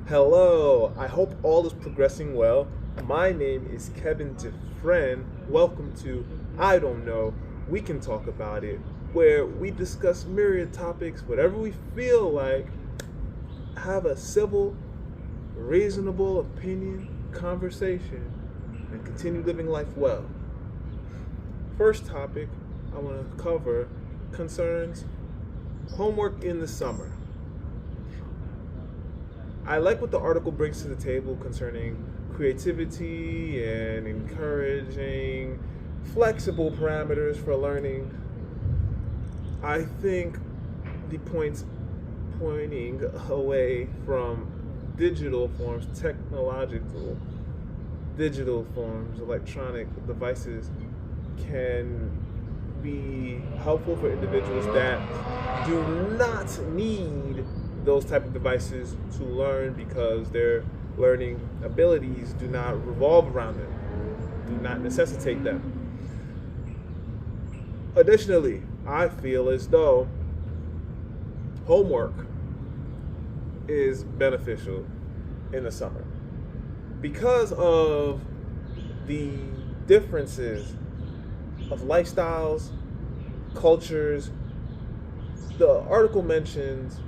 Hello, I hope all is progressing well. My name is Kevin DeFren. Welcome to I Don't Know, We Can Talk About It, where we discuss myriad topics, whatever we feel like, have a civil, reasonable opinion, conversation, and continue living life well. First topic I want to cover concerns homework in the summer. I like what the article brings to the table concerning creativity and encouraging flexible parameters for learning. I think the points pointing away from digital forms, technological digital forms, electronic devices can be helpful for individuals that do not need those type of devices to learn because their learning abilities do not revolve around them, do not necessitate them. Additionally, I feel as though homework is beneficial in the summer because of the differences of lifestyles, cultures. The article mentions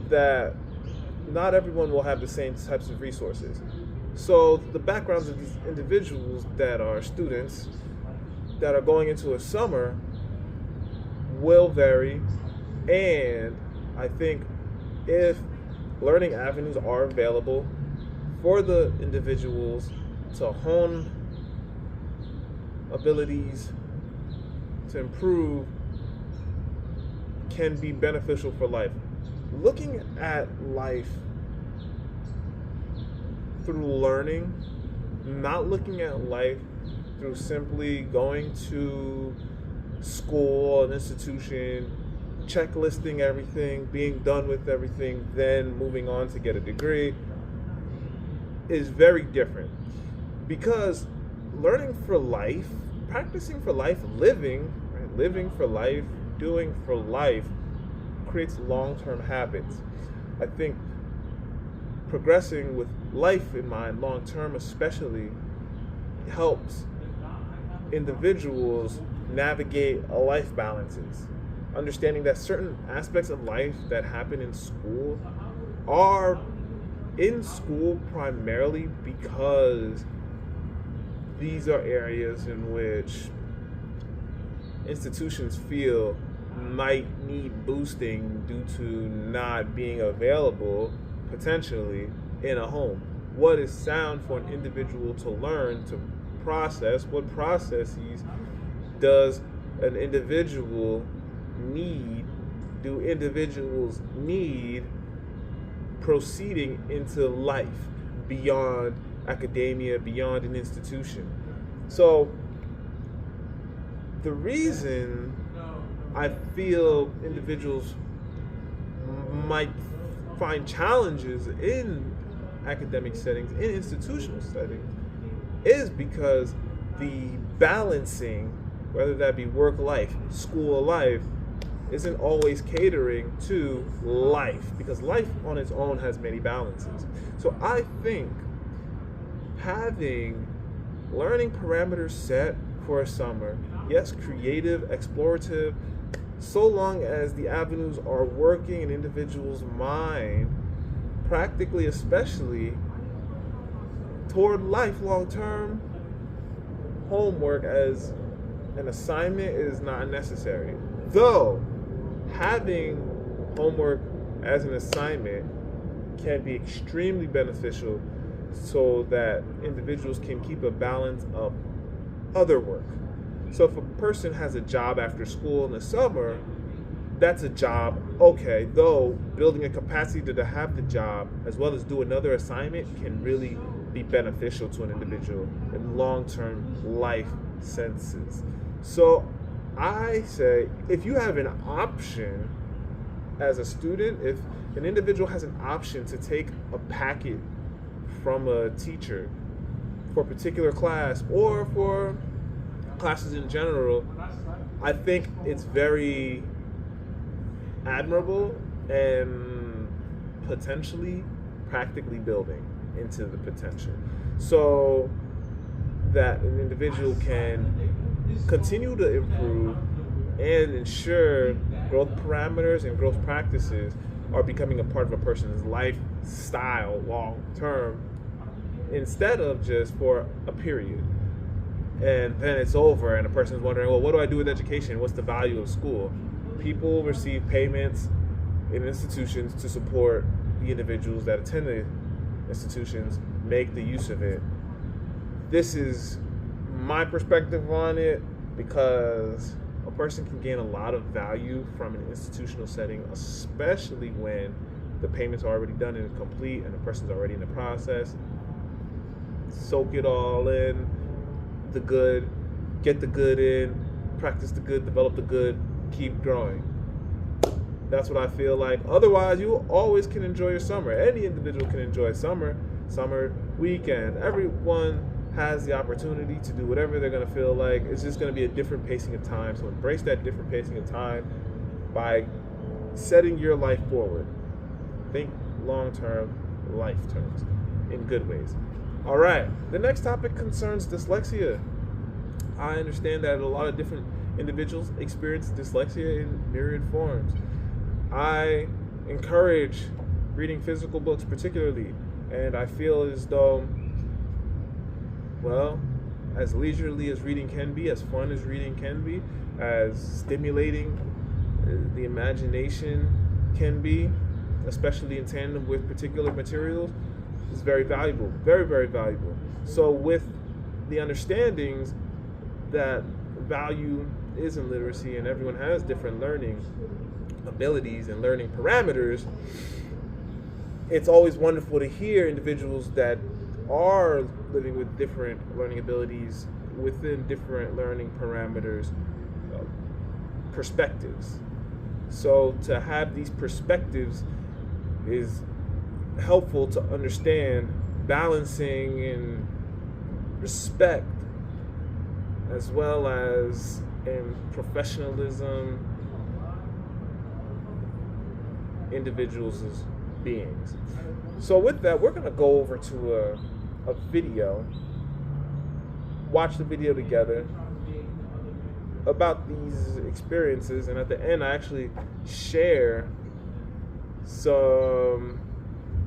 that not everyone will have the same types of resources. So the backgrounds of these individuals that are students that are going into a summer will vary, and I think if learning avenues are available for the individuals to hone abilities to improve can be beneficial for life. Looking at life through learning, not looking at life through simply going to school, an institution, checklisting everything, being done with everything, then moving on to get a degree, is very different. Because learning for life, practicing for life, living, right? Living for life, doing for life, creates long-term habits. I think progressing with life in mind, long-term especially, helps individuals navigate life balances. Understanding that certain aspects of life that happen in school are in school primarily because these are areas in which institutions feel might need boosting due to not being available potentially in a home. What is sound for an individual to learn, to process? What processes does an individual need? Do individuals need proceeding into life beyond academia, beyond an institution? So the reason I feel individuals might find challenges in academic settings, in institutional settings, is because the balancing, whether that be work life, school life, isn't always catering to life, because life on its own has many balances. So I think having learning parameters set for a summer, yes, creative, explorative, so long as the avenues are working in individuals' mind, practically especially, toward lifelong term, homework as an assignment is not necessary. Though, having homework as an assignment can be extremely beneficial so that individuals can keep a balance of other work. So if a person has a job after school in the summer, that's a job, okay, though building a capacity to have the job as well as do another assignment can really be beneficial to an individual in long-term life senses. So I say if you have an option as a student, if an individual has an option to take a packet from a teacher for a particular class or for classes in general, I think it's very admirable and potentially practically building into the potential, so that an individual can continue to improve and ensure growth parameters and growth practices are becoming a part of a person's lifestyle long term, instead of just for a period and then it's over and a person's wondering, well, what do I do with education? What's the value of school? People receive payments in institutions to support the individuals that attend the institutions, make the use of it. This is my perspective on it, because a person can gain a lot of value from an institutional setting, especially when the payment's are already done and complete and the person's already in the process. Soak it all in, the good, get the good in, practice the good, develop the good, keep growing. That's what I feel like. Otherwise, you always can enjoy your summer. Any individual can enjoy summer weekend. Everyone has the opportunity to do whatever they're going to feel like. It's just going to be a different pacing of time. So embrace that different pacing of time by setting your life forward. Think long-term, life terms, in good ways. All right, the next topic concerns dyslexia. I understand that a lot of different individuals experience dyslexia in myriad forms. I encourage reading physical books particularly, and I feel as though, well, as leisurely as reading can be, as fun as reading can be, as stimulating the imagination can be, especially in tandem with particular materials, is very valuable, very, very valuable. So with the understandings that value is in literacy and everyone has different learning abilities and learning parameters, it's always wonderful to hear individuals that are living with different learning abilities within different learning parameters, perspectives. So to have these perspectives is helpful to understand balancing and respect, as well as in professionalism, individuals as beings. So with that, we're going to go over to a video, watch the video together about these experiences, and at the end I actually share some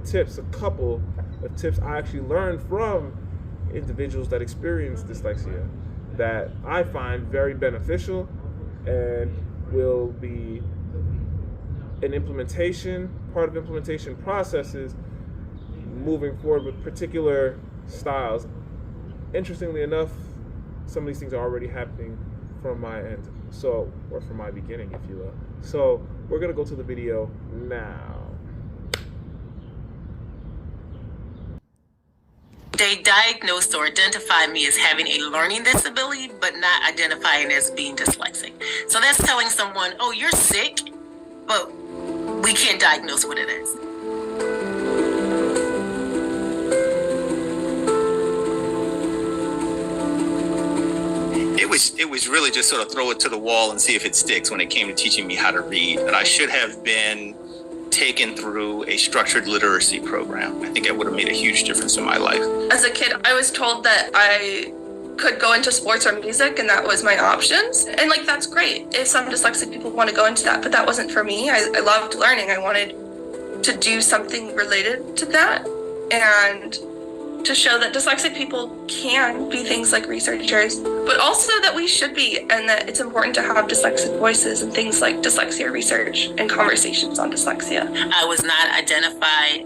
tips, a couple of tips I actually learned from individuals that experience dyslexia that I find very beneficial and will be an implementation, part of implementation processes moving forward with particular styles. Interestingly enough, some of these things are already happening from my end, so, or from my beginning, if you will. So we're gonna go to the video now. They diagnosed or identified me as having a learning disability, but not identifying as being dyslexic. So that's telling someone, oh, you're sick, but we can't diagnose what it is. It was really just sort of throw it to the wall and see if it sticks when it came to teaching me how to read. And I should have been taken through a structured literacy program. I think it would have made a huge difference in my life. As a kid, I was told that I could go into sports or music, and that was my options. And like, that's great if some dyslexic people want to go into that, but that wasn't for me. I loved learning. I wanted to do something related to that, and to show that dyslexic people can be things like researchers, but also that we should be, and that it's important to have dyslexic voices and things like dyslexia research and conversations on dyslexia. I was not identified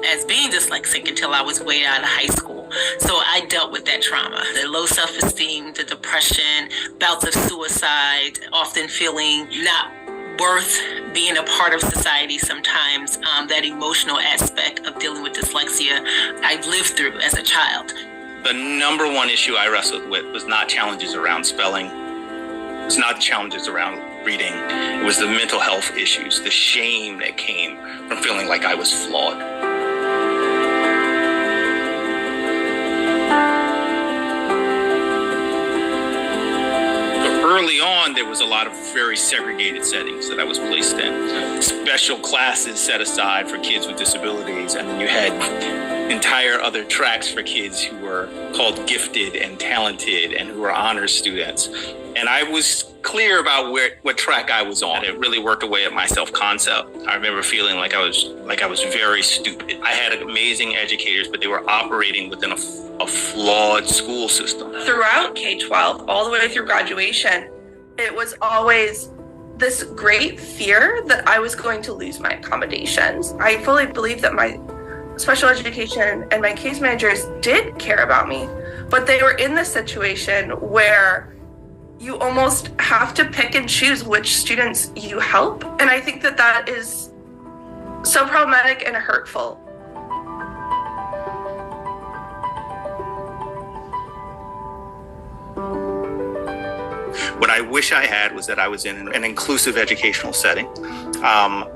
as being dyslexic until I was way out of high school. So I dealt with that trauma, the low self-esteem, the depression, bouts of suicide, often feeling not worth being a part of society sometimes. That emotional aspect of dealing with dyslexia I've lived through as a child. The number one issue I wrestled with was not challenges around spelling. It was not the challenges around reading. It was the mental health issues, the shame that came from feeling like I was flawed. The early on, there was a lot of very segregated settings that I was placed in. Special classes set aside for kids with disabilities, and then you had entire other tracks for kids who were called gifted and talented and who were honors students. And I was clear about what track I was on. It really worked away at my self-concept. I remember feeling like I was very stupid. I had amazing educators, but they were operating within a flawed school system. Throughout K-12, all the way through graduation, it was always this great fear that I was going to lose my accommodations. I fully believe that my special education and my case managers did care about me, but they were in this situation where you almost have to pick and choose which students you help. And I think that that is so problematic and hurtful. What I wish I had was that I was in an inclusive educational setting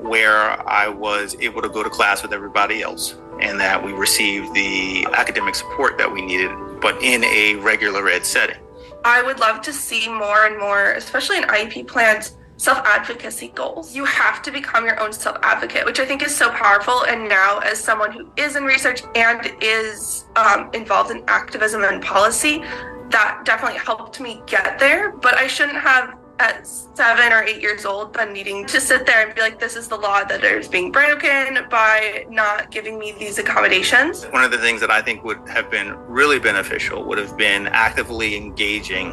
where I was able to go to class with everybody else and that we received the academic support that we needed, but in a regular ed setting. I would love to see more and more, especially in IEP plans, self-advocacy goals. You have to become your own self-advocate, which I think is so powerful. And now, as someone who is in research and is involved in activism and policy, that definitely helped me get there. But I shouldn't have, at 7 or 8 years old, been needing to sit there and be like, this is the law that is being broken by not giving me these accommodations. One of the things that I think would have been really beneficial would have been actively engaging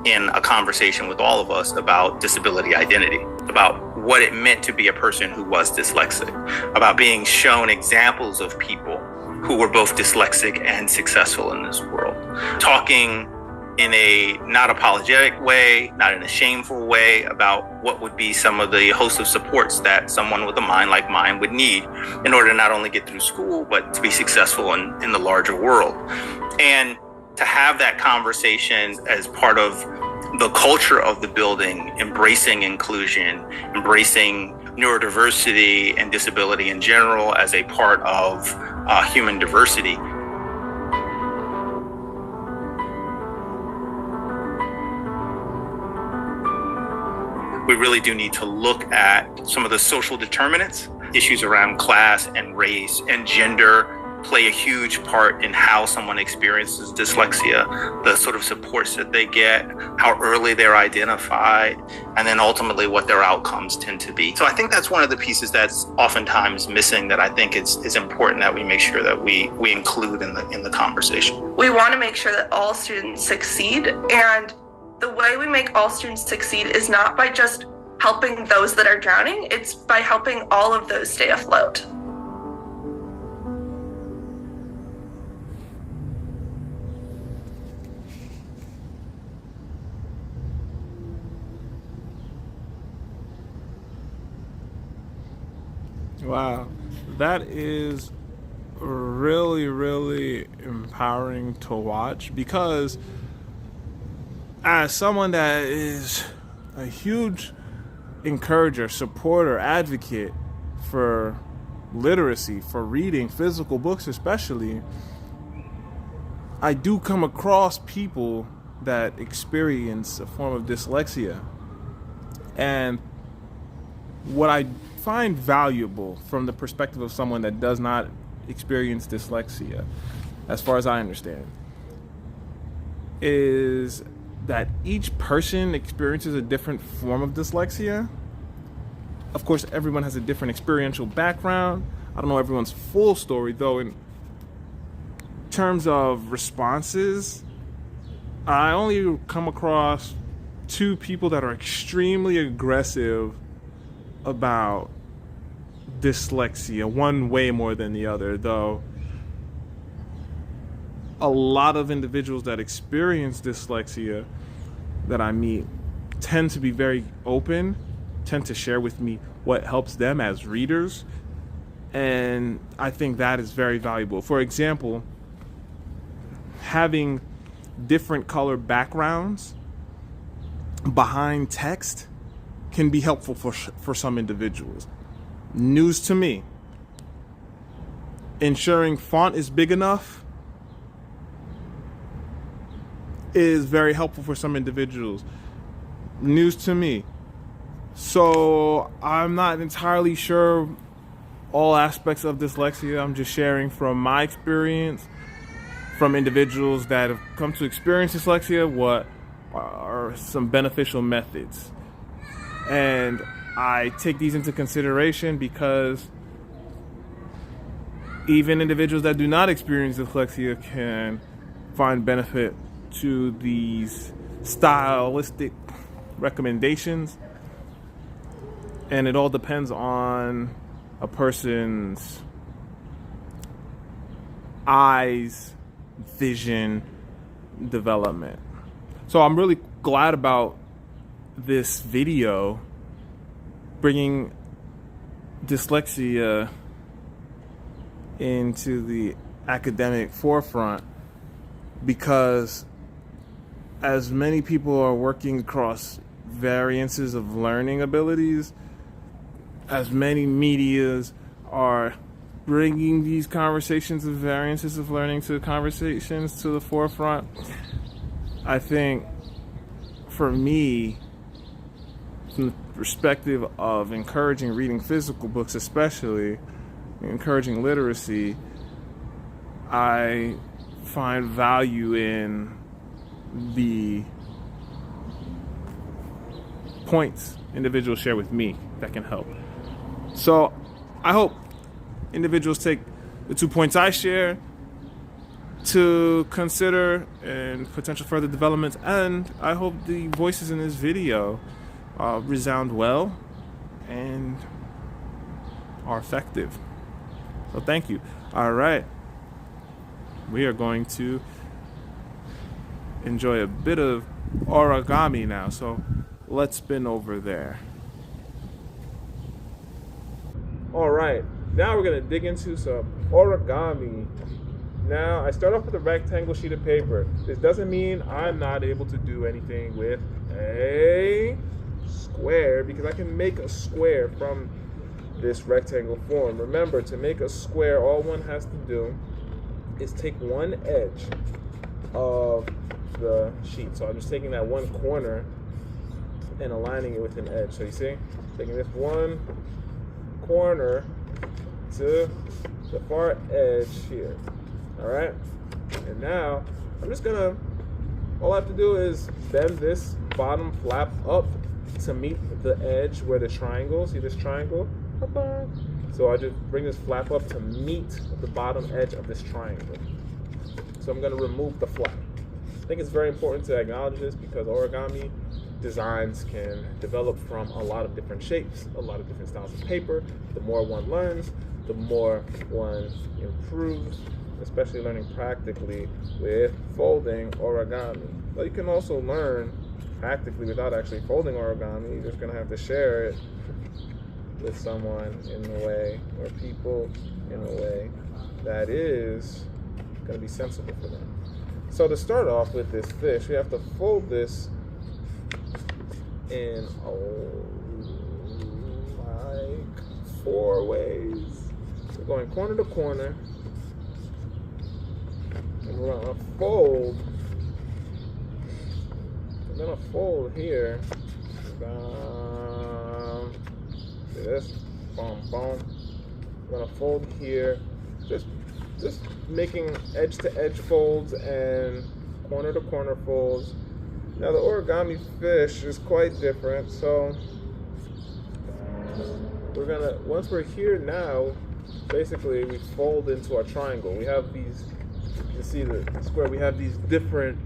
in a conversation with all of us about disability identity, about what it meant to be a person who was dyslexic, about being shown examples of people who were both dyslexic and successful in this world. Talking in a not apologetic way, not in a shameful way, about what would be some of the host of supports that someone with a mind like mine would need in order to not only get through school, but to be successful in the larger world. And to have that conversation as part of the culture of the building, embracing inclusion, embracing neurodiversity and disability in general as a part of human diversity. We really do need to look at some of the social determinants. Issues around class and race and gender play a huge part in how someone experiences dyslexia, the sort of supports that they get, how early they're identified, and then ultimately what their outcomes tend to be. So I think that's one of the pieces that's oftentimes missing that I think is important that we make sure that we include in the conversation. We want to make sure that all students succeed, and the way we make all students succeed is not by just helping those that are drowning, it's by helping all of those stay afloat. Wow, that is really, really empowering to watch, because as someone that is a huge encourager, supporter, advocate for literacy, for reading physical books especially, I do come across people that experience a form of dyslexia. And what I find valuable from the perspective of someone that does not experience dyslexia, as far as I understand, is that each person experiences a different form of dyslexia. Of course, everyone has a different experiential background. I don't know everyone's full story, though. In terms of responses, I only come across 2 people that are extremely aggressive about dyslexia, one way more than the other, though a lot of individuals that experience dyslexia that I meet tend to be very open, tend to share with me what helps them as readers, and I think that is very valuable. For example, having different color backgrounds behind text can be helpful for some individuals. News to me. Ensuring font is big enough is very helpful for some individuals. news to me. So I'm not entirely sure all aspects of dyslexia. I'm just sharing from my experience, from individuals that have come to experience dyslexia, what are some beneficial methods. And I take these into consideration because even individuals that do not experience dyslexia can find benefit to these stylistic recommendations. And it all depends on a person's eyes, vision, development. So I'm really glad about this video bringing dyslexia into the academic forefront, because as many people are working across variances of learning abilities, as many medias are bringing these conversations of variances of learning to conversations to the forefront, I think for me, from the perspective of encouraging reading physical books, especially encouraging literacy, I find value in the points individuals share with me that can help. So I hope individuals take the 2 points I share to consider and potential further developments, and I hope the voices in this video resound well and are effective. So thank you. All right, we are going to enjoy a bit of origami now, so let's spin over there. All right, now we're gonna dig into some origami. Now, I start off with a rectangle sheet of paper. This doesn't mean I'm not able to do anything with a square, because I can make a square from this rectangle form. Remember, to make a square, all one has to do is take one edge of the sheet. So I'm just taking that one corner and aligning it with an edge. So you see, taking this one corner to the far edge here. All right, and now I'm just gonna, all I have to do is bend this bottom flap up to meet the edge where the triangle, see this triangle? So I just bring this flap up to meet the bottom edge of this triangle. So I'm gonna remove the flap. I think it's very important to acknowledge this because origami designs can develop from a lot of different shapes, a lot of different styles of paper. The more one learns, the more one improves, especially learning practically with folding origami. But you can also learn practically without actually folding origami. You're just gonna have to share it with someone in a way, or people in a way that is gonna be sensible for them. So to start off with this fish, we have to fold this in like 4 ways. So going corner to corner, and we're gonna fold. I'm gonna fold here. See this? Boom, boom. I'm gonna fold here. Just making edge to edge folds and corner to corner folds. Now the origami fish is quite different. So we're gonna, once we're here now, basically we fold into our triangle. We have these, you can see the square, we have these different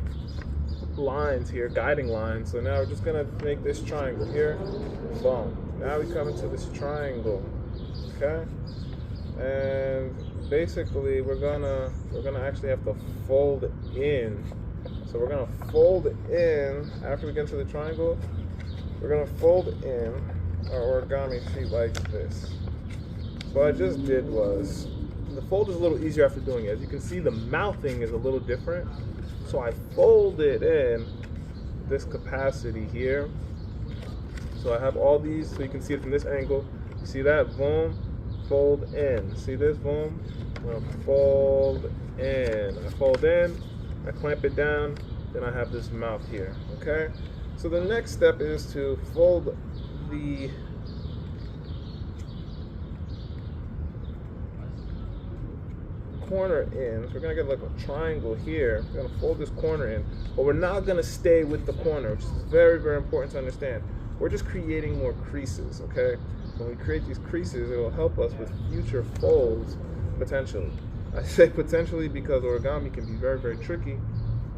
lines here, guiding lines. So now we're just gonna make this triangle here. Boom. Now we come into this triangle. Okay? And basically we're gonna actually have to fold in. So we're gonna fold in after we get into the triangle. We're gonna fold in our origami sheet like this. So what I just did was, the fold is a little easier after doing it. As you can see, the mouthing is a little different. So I fold it in this capacity here. So I have all these, so you can see it from this angle. You see that? Boom, fold in. See this? Boom. I'm gonna fold in. I fold in, I clamp it down, then I have this mouth here. Okay? So the next step is to fold the corner in. So we're gonna get like a triangle here. We're gonna fold this corner in, but we're not gonna stay with the corner, which is very, very important to understand. We're just creating more creases, okay? When we create these creases, it will help us with future folds, potentially. I say potentially because origami can be very, very tricky.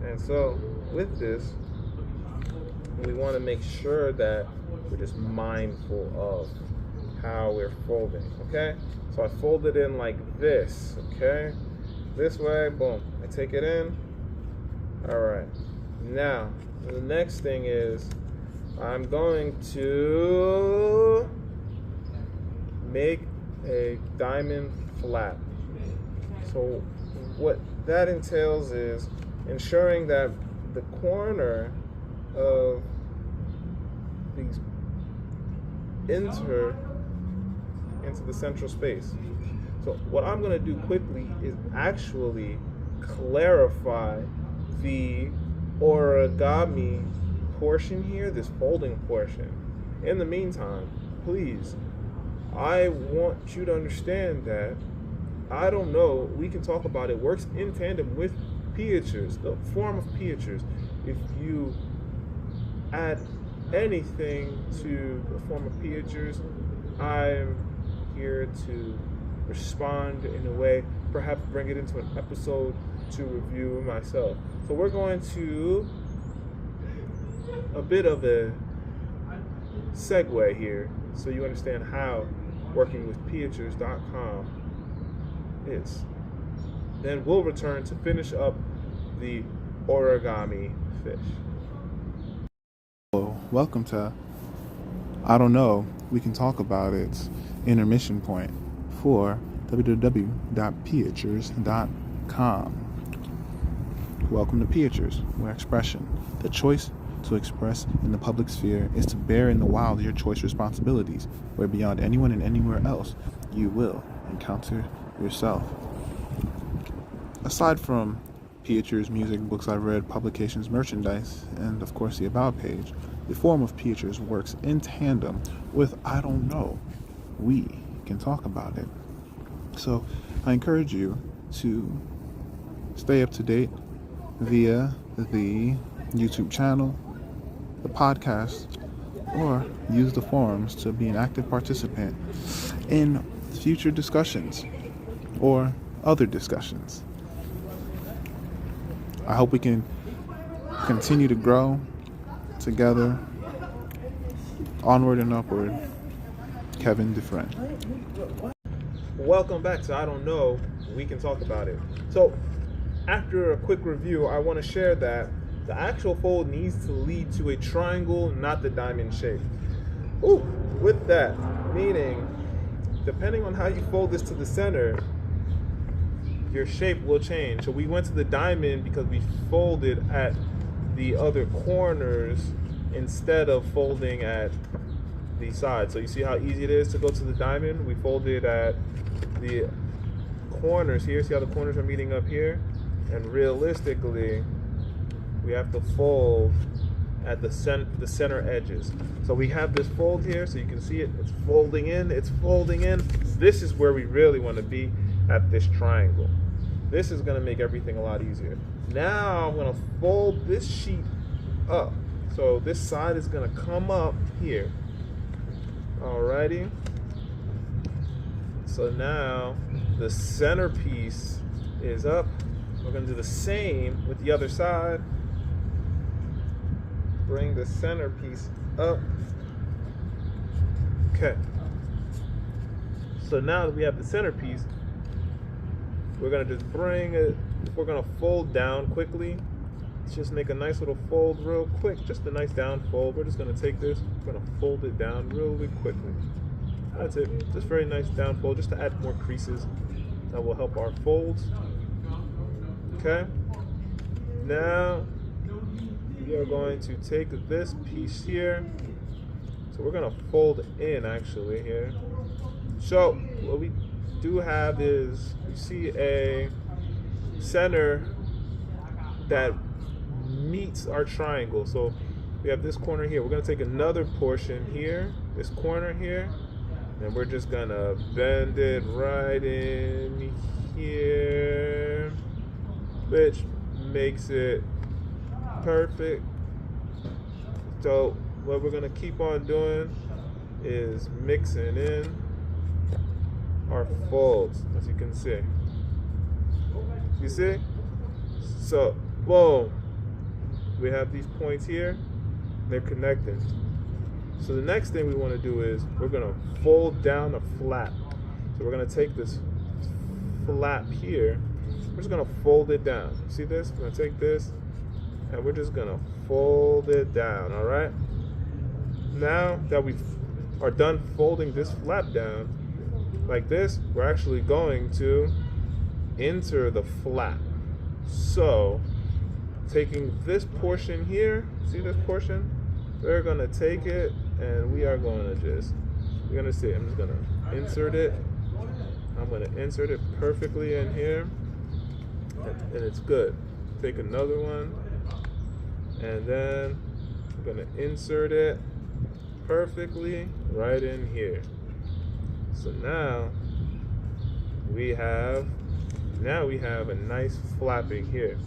And so with this, we want to make sure that we're just mindful of how we're folding, okay? So I fold it in like this, okay? This way, boom. I take it in. All right. Now, the next thing is I'm going to make a diamond flap. So what that entails is ensuring that the corner of these enter into the central space. So what I'm going to do quickly is actually clarify the origami portion here, this folding portion. In the meantime, please, I want you to understand that I don't know, we can talk about it, works in tandem with piatures, the form of piatures. If you add anything to the form of piatures, I'm here to respond in a way, perhaps bring it into an episode to review myself. So we're going to a bit of a segue here so you understand how working with piatures.com is. Then we'll return to finish up the origami fish. Hello, welcome to I Don't Know, We Can Talk About It's intermission point for www.piatures.com. Welcome to Piatures, where expression, the choice to express in the public sphere, is to bear in the wild your choice responsibilities, where beyond anyone and anywhere else, you will encounter yourself. Aside from Piatures, music, books I've read, publications, merchandise, and of course the About page, the form of Piatures works in tandem with I Don't Know, We Can Talk About It. So I encourage you to stay up to date via the YouTube channel, the podcast, or use the forums to be an active participant in future discussions or other discussions. I hope we can continue to grow together, onward and upward. Kevin Dufresne. Welcome back to I Don't Know, We Can Talk About It. So after a quick review, I want to share that the actual fold needs to lead to a triangle, not the diamond shape. Ooh, with that, meaning depending on how you fold this to the center, your shape will change. So we went to the diamond because we folded at the other corners instead of folding at the side. So you see how easy it is to go to the diamond? We folded at the corners here. See how the corners are meeting up here? And realistically, we have to fold at the center edges. So we have this fold here, so you can see it. It's folding in, it's folding in. This is where we really want to be, at this triangle. This is going to make everything a lot easier. Now I'm going to fold this sheet up. So this side is going to come up here. Alrighty. So now the centerpiece is up. We're going to do the same with the other side. Bring the centerpiece up. Okay. So now that we have the centerpiece, we're going to just bring it, we're going to fold down quickly. Let's just make a nice little fold real quick, just a nice down fold. We're just going to take this, we're going to fold it down really quickly. That's it, just very nice down fold, just to add more creases. That will help our folds. Okay, now we are going to take this piece here. So we're going to fold in actually here. So what we do have is, you see a center that meets our triangle. So we have this corner here. We're going to take another portion here, this corner here, and we're just going to bend it right in here, which makes it perfect. So what we're going to keep on doing is mixing in our folds, as you can see. You see? So, boom. We have these points here. They're connected. So the next thing we want to do is we're going to fold down a flap. So we're going to take this flap here. We're just going to fold it down. See this? We're going to take this and we're just going to fold it down, all right? Now that we are done folding this flap down like this, we're actually going to enter the flap. So taking this portion here, see this portion? We're gonna take it and we are gonna you're gonna see, I'm just gonna insert it. I'm gonna insert it perfectly in here, and it's good. Take another one, and then I'm gonna insert it perfectly right in here. So now we have a nice flapping here.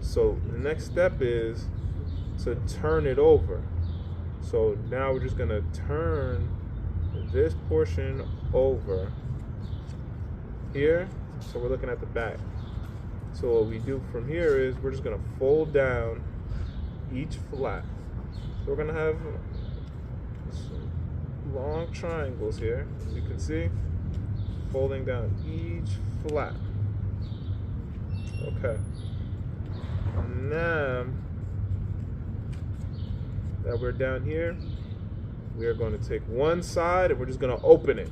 So the next step is to turn it over. So now we're just gonna turn this portion over here. So we're looking at the back. So what we do from here is we're just gonna fold down each flap. So we're gonna have some long triangles here, as you can see, folding down each flap. Okay. Now that we're down here, we are going to take one side and we're just going to open it.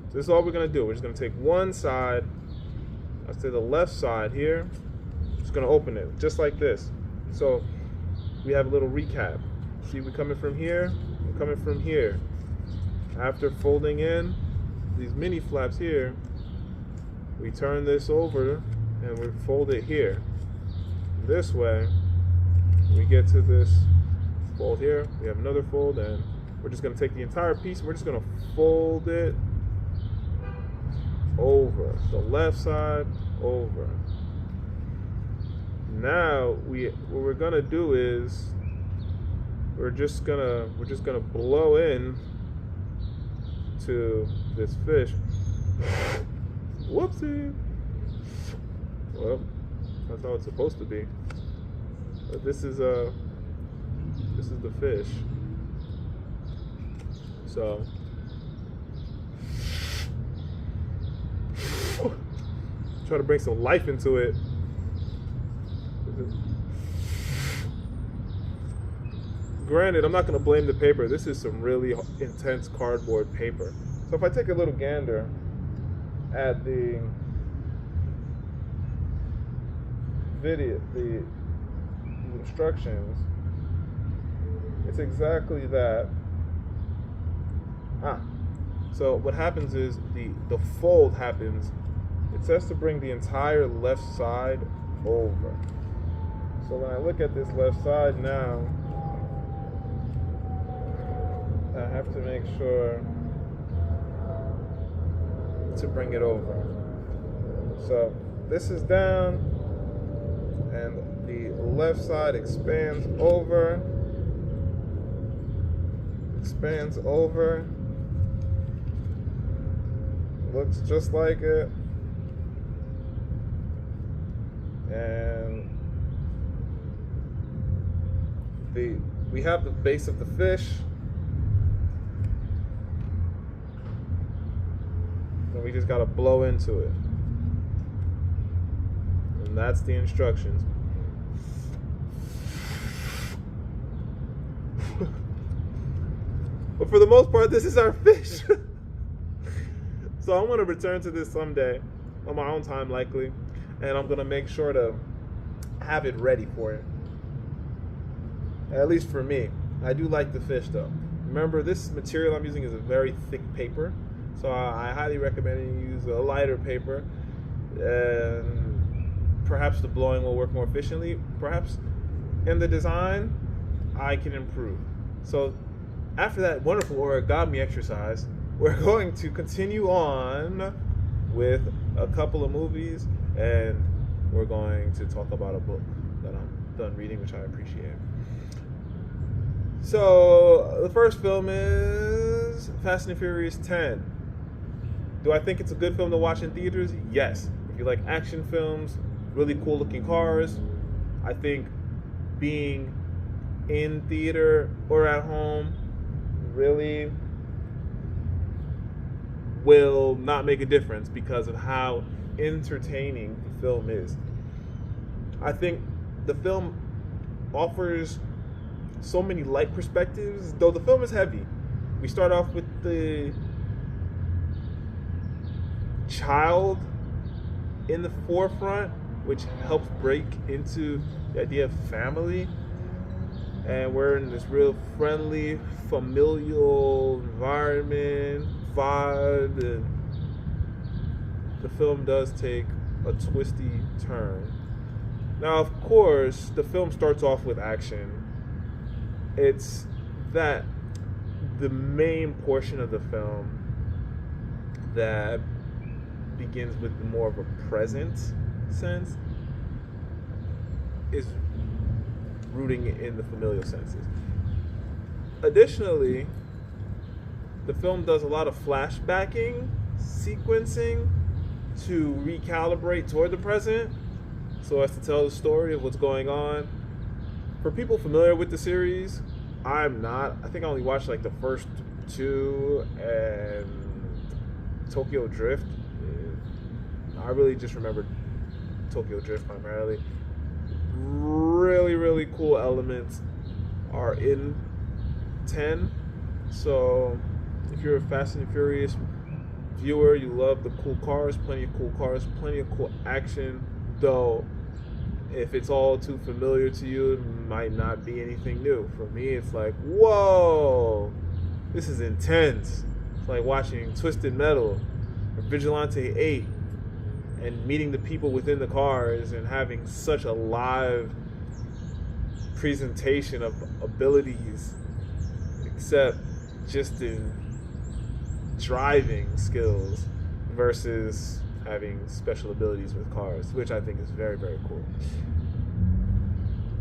So this is all we're going to do. We're just going to take one side, let's say the left side here, just going to open it just like this. So we have a little recap. See, we're coming from here, we're coming from here. After folding in these mini flaps here, we turn this over and we fold it here. This way, we get to this fold here. We have another fold, and we're just going to take the entire piece and we're just going to fold it over the left side over. Now what we're going to do is we're just gonna blow in to this fish. Whoopsie. Well, that's how it's supposed to be. But this is the fish. So try to bring some life into it. Granted, I'm not going to blame the paper. This is some really intense cardboard paper. So if I take a little gander at the video, the instructions, it's exactly that. So what happens is the fold happens. It says to bring the entire left side over. So when I look at this left side now, I have to make sure to bring it over. So this is down and the left side expands over, looks just like it, and we have the base of the fish, and we just got to blow into it, and that's the instructions. But for the most part, this is our fish. So I want to return to this someday, on my own time likely, and I'm going to make sure to have it ready for it. At least for me. I do like the fish though. Remember, this material I'm using is a very thick paper, so I highly recommend you use a lighter paper, and perhaps the blowing will work more efficiently. Perhaps in the design, I can improve. So after that wonderful origami exercise, we're going to continue on with a couple of movies, and we're going to talk about a book that I'm done reading, which I appreciate. So the first film is Fast and Furious 10. Do I think it's a good film to watch in theaters? Yes. If you like action films, really cool looking cars, I think being in theater or at home really will not make a difference because of how entertaining the film is. I think the film offers so many light perspectives, though the film is heavy. We start off with the child in the forefront, which helps break into the idea of family. And we're in this real friendly, familial environment, vibe. And the film does take a twisty turn. Now, of course, the film starts off with action. It's that the main portion of the film that begins with more of a present sense is rooting in the familial senses. Additionally, the film does a lot of flashbacking, sequencing to recalibrate toward the present so as to tell the story of what's going on. For people familiar with the series, I'm not. I think I only watched like the first two and Tokyo Drift. I really just remember Tokyo Drift primarily. Really, really cool elements are in 10. So if you're a Fast and Furious viewer, you love the cool cars, plenty of cool action, though if it's all too familiar to you, it might not be anything new. For me, it's like, whoa, this is intense. It's like watching Twisted Metal or Vigilante 8 and meeting the people within the cars and having such a live presentation of abilities, except just in driving skills versus having special abilities with cars, which I think is very, very cool.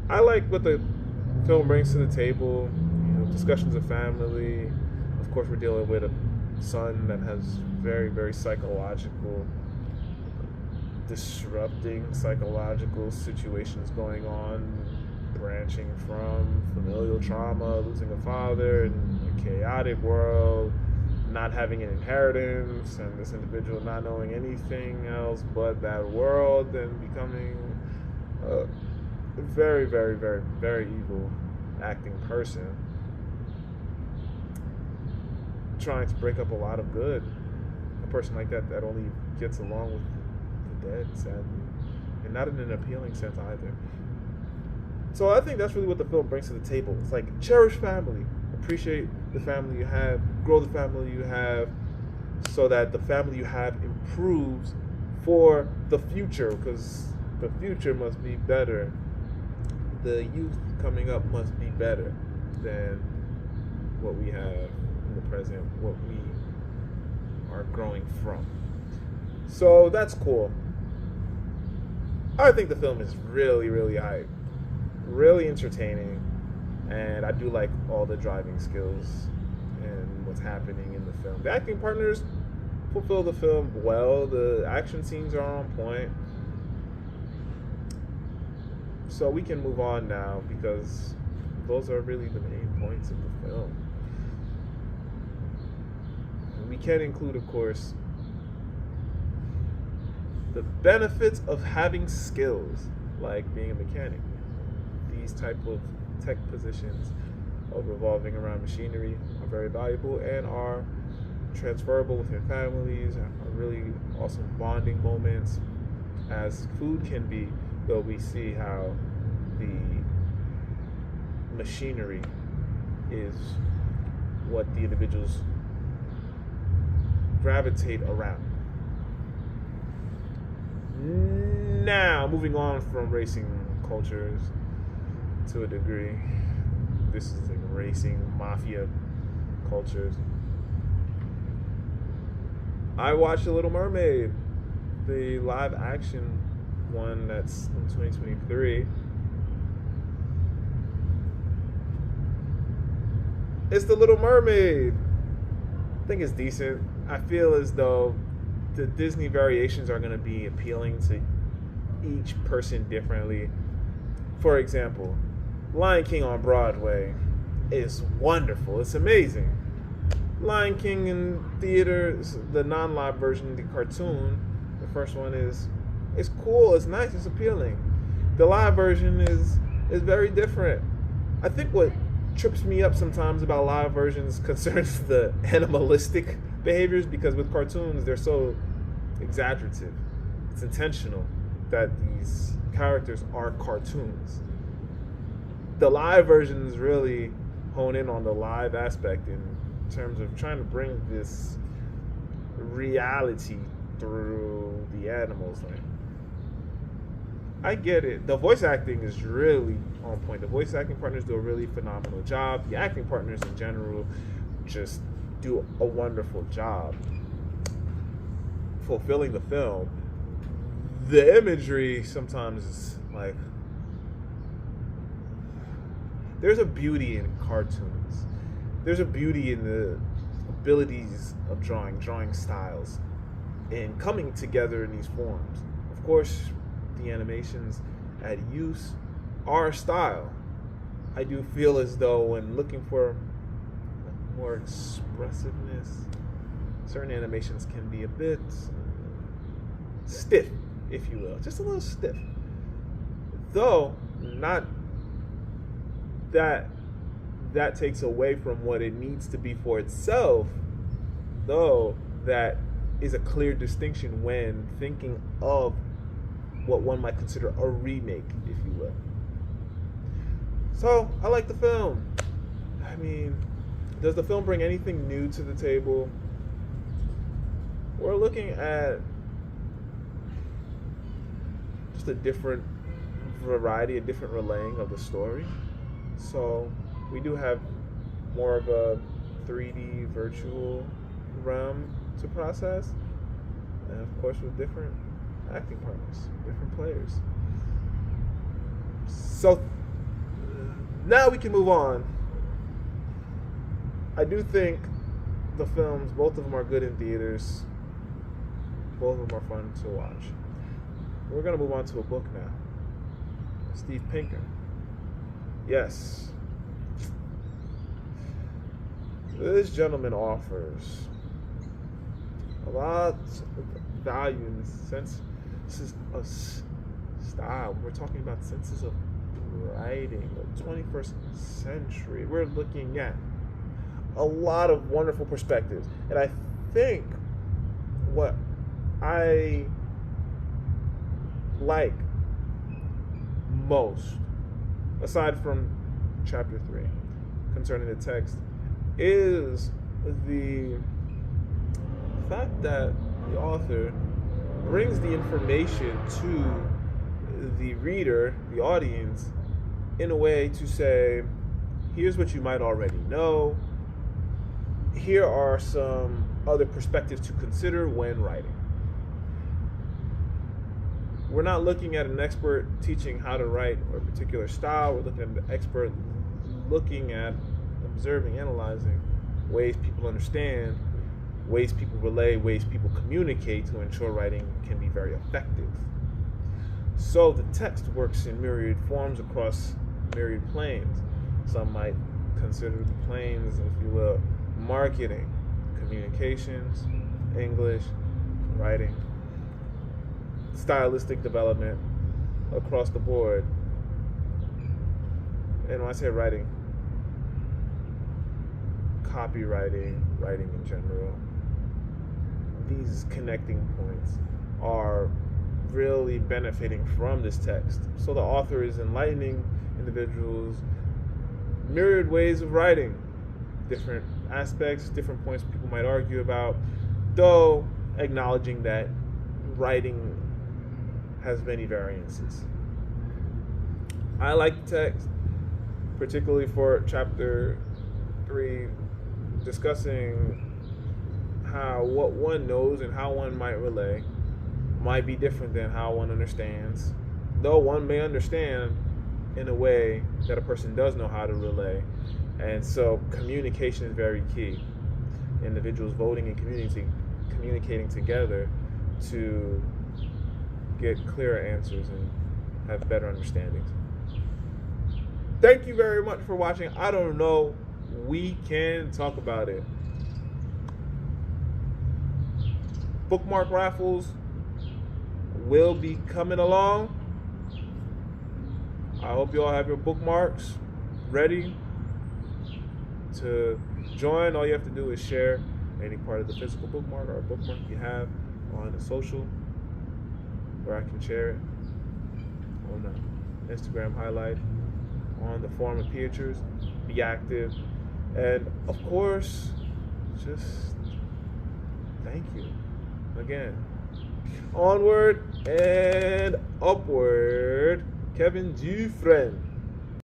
I like what the film brings to the table, discussions of family. Of course, we're dealing with a son that has very, very disrupting psychological situations going on, branching from familial trauma, losing a father in a chaotic world, not having an inheritance, and this individual not knowing anything else but that world, and becoming a very, very, very, very evil acting person, trying to break up a lot of good. A person like that only gets along with the dead, sadly, and not in an appealing sense either. So I think that's really what the film brings to the table. It's like, cherish family, appreciate the family you have, grow the family you have, so that the family you have improves for the future, because the future must be better. The youth coming up must be better than what we have in the present, what we are growing from. So that's cool. I think the film is really, really hype, really entertaining, and I do like all the driving skills and what's happening in the film. The acting partners fulfill the film well. The action scenes are on point. So we can move on now, because those are really the main points of the film. And we can include, of course, the benefits of having skills like being a mechanic. These type of tech positions of revolving around machinery are very valuable and are transferable within families, are really awesome bonding moments, as food can be, though we see how the machinery is what the individuals gravitate around. Now, moving on from racing cultures to a degree, this is like racing mafia cultures. I watched The Little Mermaid, the live action one that's in 2023. It's The Little Mermaid. I think it's decent. I feel as though the Disney variations are going to be appealing to each person differently. For example, Lion King on Broadway is wonderful. It's amazing. Lion King in theaters, the non-live version, the cartoon, the first one it's cool, it's nice, it's appealing. The live version is very different. I think what trips me up sometimes about live versions concerns the animalistic behaviors, because with cartoons they're so exaggerative. It's intentional that these characters are cartoons. The live versions really hone in on the live aspect in terms of trying to bring this reality through the animals. Like, I get it. The voice acting is really on point. The voice acting partners do a really phenomenal job. The acting partners in general just do a wonderful job fulfilling the film. The imagery sometimes is like, there's a beauty in cartoons. There's a beauty in the abilities of drawing styles, and coming together in these forms. Of course, the animations at use are style. I do feel as though when looking for more expressiveness, certain animations can be a bit stiff, if you will. Just a little stiff. Though, not that takes away from what it needs to be for itself, though that is a clear distinction when thinking of what one might consider a remake, if you will. So, I like the film. I mean, does the film bring anything new to the table? We're looking at just a different variety, a different relaying of the story. So, we do have more of a 3D virtual realm to process, and of course with different acting partners, different players. So now we can move on. I do think the films, both of them are good in theaters. Both of them are fun to watch. We're going to move on to a book now. Steve Pinker. Yes. This gentleman offers a lot of value in the senses of style. We're talking about senses of writing, the 21st century. We're looking at a lot of wonderful perspectives. And I think what I like most, aside from chapter 3 concerning the text, is the fact that the author brings the information to the reader, the audience, in a way to say, here's what you might already know. Here are some other perspectives to consider when writing. We're not looking at an expert teaching how to write a particular style. We're looking at an expert looking at, observing, analyzing ways people understand, ways people relay, ways people communicate to ensure writing can be very effective. So the text works in myriad forms across myriad planes. Some might consider the planes, if you will, marketing, communications, English, writing, stylistic development across the board. And when I say writing, copywriting, writing in general, these connecting points are really benefiting from this text. So the author is enlightening individuals, myriad ways of writing, different aspects, different points people might argue about, though acknowledging that writing has many variances. I like the text. particularly for chapter 3, discussing how what one knows and how one might relay might be different than how one understands, though one may understand in a way that a person does know how to relay. And so communication is very key. Individuals voting and communicating together to get clearer answers and have better understandings. Thank you very much for watching. I don't know, we can talk about it. Bookmark raffles will be coming along. I hope you all have your bookmarks ready to join. All you have to do is share any part of the physical bookmark or bookmark you have on the social, where I can share it on the Instagram highlight, on the forum of Pieters. Be active, and of course, just thank you again. Onward and upward, Kevin G. Friend.